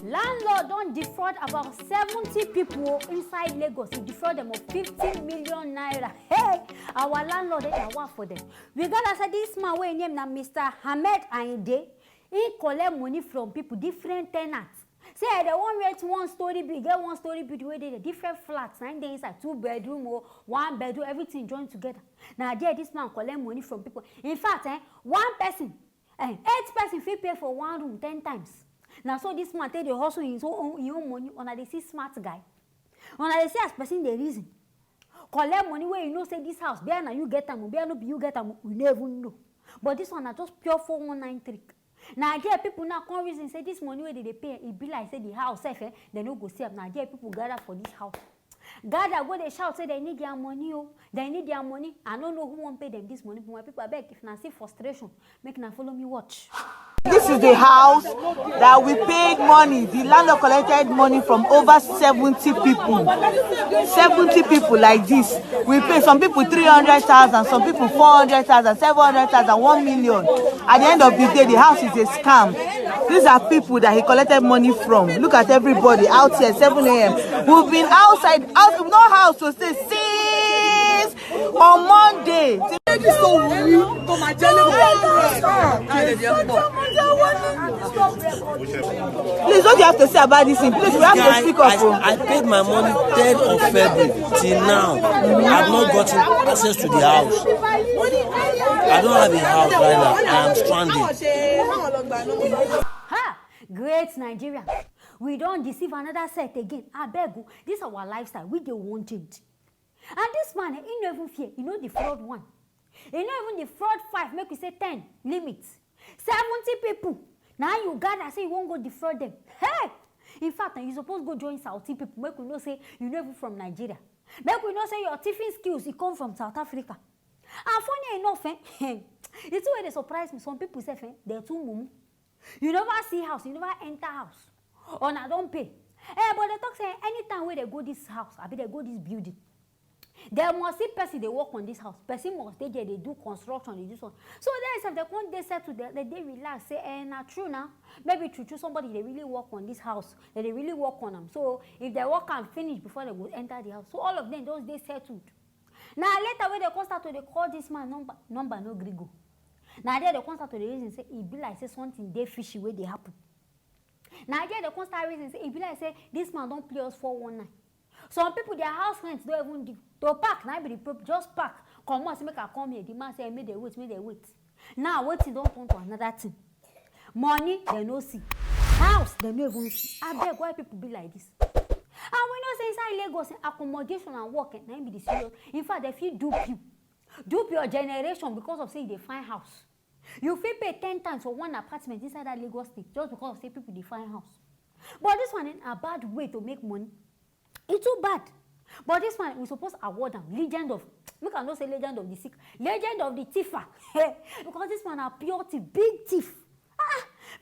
Landlord don't defraud about 70 people inside Lagos. He defraud them of 50 million naira. Hey, our landlord they work for them. We gotta say this man wey name na Mr. Hamed Ainde. He collect money from people, different tenants. Say they won't rent one story big, get one story big where they different flats, 9 days inside, 2 bedroom or 1 bedroom, everything joined together. Now there this man collect money from people. In fact, one person, 8 person fit pay for 1 room 10 times. Now so this man take the hustle his own money on a see smart guy. On a see as person the reason. Collect money where you know say this house, bear na you get them, bear no be you get them, we never know. But this one are just pure 419 trick. Now there people now come reason say this money where they pay, it be like say the house safe, they no go save. Now there people gather for this house. Gather go they shout say they need their money, oh, they need their money. I don't know who won't pay them this money. But my people beg if na see frustration, make na follow me watch. This is the house that we paid money. The landlord collected money from over 70 people. 70 people like this. We pay some people 300,000, some people 400,000, 700,000, 1 million. At the end of the day, the house is a scam. These are people that he collected money from. Look at everybody out here, 7 a.m. We've been outside, no house to stay since on Monday. Please, what do you have to say about this thing? Please, we have to speak up. I paid my money 10th of February till now. I've not gotten access to the house. I don't have a house right now. I am stranded. Ha! Great Nigeria. We don't deceive another set again. I beg you. This is our lifestyle. We don't want it. And this man, he no even fear. He know the fraud 1. He know even the fraud 5. Make we say 10 limits. 70 people. Now you gather say you won't go defraud them. Hey! In fact, you supposed to go join Saudi people. Make we know say you never from Nigeria. Make we know say your thieving skills, you come from South Africa. And funny enough, it's where they surprise me. Some people say, they're too mumu. You never see house, you never enter house. Or I don't pay. But they talk say anytime where they go this house, I be they go this building. There must see person they work on this house. Person must stay there, they do construction, they do so. So then if they come, they settle there, they relax, say, not true now. Maybe true somebody they really work on this house, that they really work on them. So if their work can finish before they go enter the house. So all of them, those they settled. Now later when they come start to they call this man number no grigo. Now there they come start to the reason say it be like say something they fishy where they happen. Now there they come start reason say it be like say this man don't play us 419. Some people their house rent don't even give. To park now be the just park. Come on, say make I come here. The man say make they wait. Now waiting don't turn to another thing. Money they no see. House they no even see. I beg why people be like this. And we know say inside Lagos, accommodation and work na be the serious. In fact, they feel dupe your generation because of say they find house. You feel pay 10 times for one apartment inside that Lagos state just because of say people they find house. But this one is a bad way to make money. It's too bad. But this one we supposed to award them legend of. We cannot say legend of the sick, legend of the thiefer. Because this one are pure thief, big thief.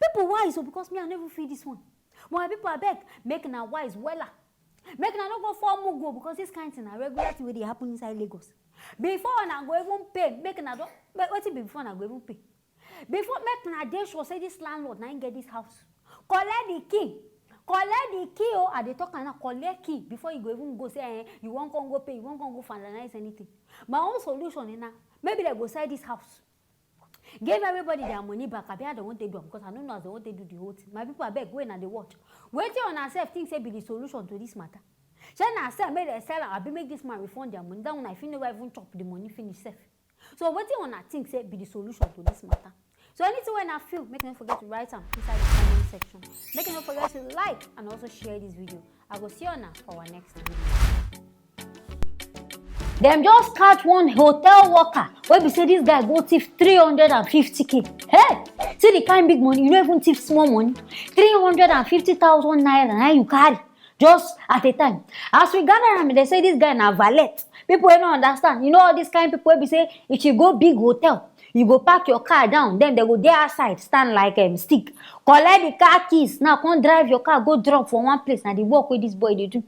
People wise so because me I never feel this one. When people are beg, make na wise wella. Make na not go for mugo because this kind of thing a regular thing where they happen inside Lagos. Before na go even pay, make na do. What it be before na go even pay? Before make na dey sure say this landlord na get this house. Collect the key. Oh, at the talk and collect key before you go even go say you won't go pay, you won't go finalize anything. My own solution is now maybe they go sell this house. Give everybody their money back. I don't want to do because I don't know as they want to do the whole thing. My people are beg when and they watch. Waiting on ourselves, things say be the solution to this matter. Shall I say make the seller I be make this man refund their money. Then when I feel never even chop the money finish safe. So waiting on our things say be the solution to this matter. So anything when I feel, make no forget to write them inside the comment section. Make no forget to like and also share this video. I will see you now for our next video. Them just catch one hotel worker. Where we say this guy go thief 350k. Hey, see the kind big money. You don't even thief small money. 350,000 naira. Now you carry just at a time. As we gather around, they say this guy na valet. People don't understand. You know all these kind of people. We say if you go big hotel, you go park your car down. Then they go there outside, stand like stick. Collect the car keys. Now come drive your car, go drop from one place. Now they walk with this boy they do.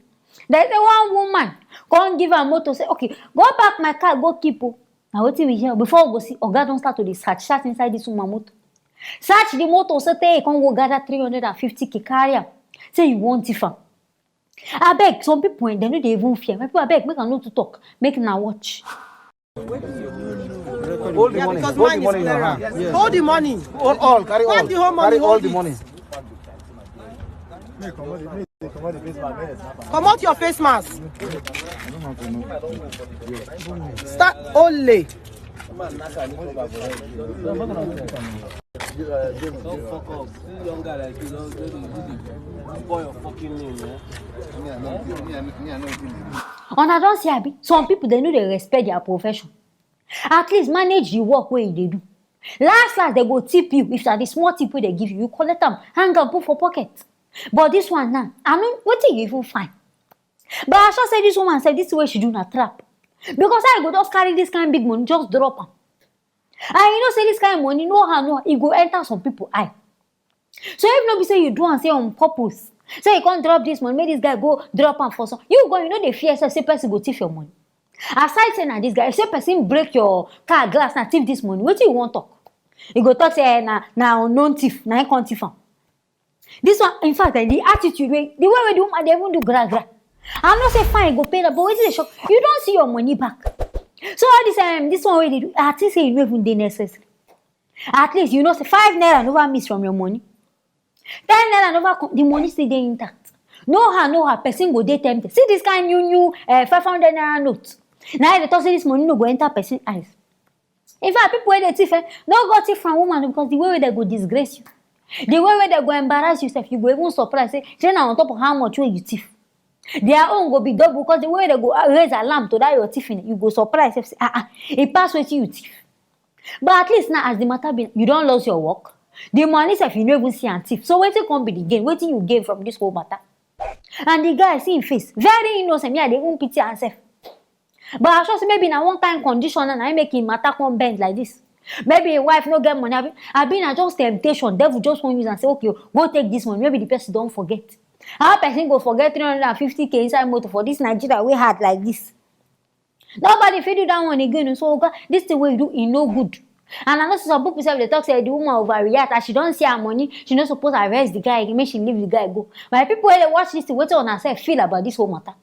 There's a one woman come give her motor say, okay, go park my car, go keep. Now what we hear before we go see, Oga don't start to search inside this woman motor. Search the motor, so they come go gather 350k carry. say you want thief am. Abeg, some people they no dey even fear. My people abeg, make I no to talk, make una watch. Hold the money. Because Hold the mine money is in your hand. clearer. Yes. Hold the money. Hold all. Carry all. Hold the whole money, Carry all hold the it. money. Come out your face mask. Start only. Una don see abi, some people they no dey respect their profession. At least manage the work wey you dey do. Last they go tip you if na the small tip wey they give you, you collect am, hang am, put for pocket. But this one now, I mean, wetin you even find? But I sure say this woman say this way she do na trap. Because I go just carry this kind big money, just drop am. And you know say this kind of money, no how no, e go enter some people eye. So if no be say you do and say on purpose, say you can't drop this money, make this guy go drop am for some. You go, you know the fear say person go thief your money. Aside saying that this guy, if say person break your car glass and thief this money, what do you want talk? You go talk say na unknown thief, na him come thief am. This one, in fact, the attitude, the way the woman they even do gra. I'm not say fine, go pay that, but what is the shock? You don't see your money back. So all this one way they do, at least say you don't even dey necessary. At least you know say 5 naira never miss from your money. 10 naira never the money still dey intact. No how person go dey tempted. See this kind new 500 naira note. Now they talk say this money no go enter person eyes. In fact, people wey dey thief, no go thief from woman because the way they go disgrace you. The way they go embarrass yourself, you go even surprise say, na on top of how much wey you thief. Their own go be double because the way they go raise alarm to that your thiefing, you go surprise yourself say, it pass wetin you thief. But at least now as the matter be, you don't lose your work. The money sef you no even see and thief. So wetin come be the gain? Wetin you gain from this whole matter? And the guy see him face, very innocent. Me, I dey even pity herself. But I sure say maybe na one kind condition and I make him matter come bend like this. Maybe a wife no get money. I been na just temptation. Devil just want use and say, okay, go take this money. Maybe the person don't forget. How person go forget 350k inside motor for this Nigeria we had like this? Nobody fit do that one again. So God, this thing wey you do, e no good. And I know some people say they talk say the woman overreact as she don't see her money, she not supposed to arrest the guy, make she leave the guy go. But people wey dey watch this thing, wetin on herself feel about this whole matter?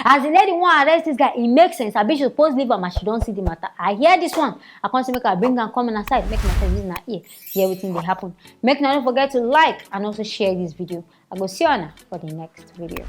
As the lady want arrest this guy, it makes sense. I be she supposed leave am as she don't see the matter. I hear this one. I can't see make her bring am come on aside, make myself use na ear, hear everything they happen. Make no forget to like and also share this video. I go see you on for the next video.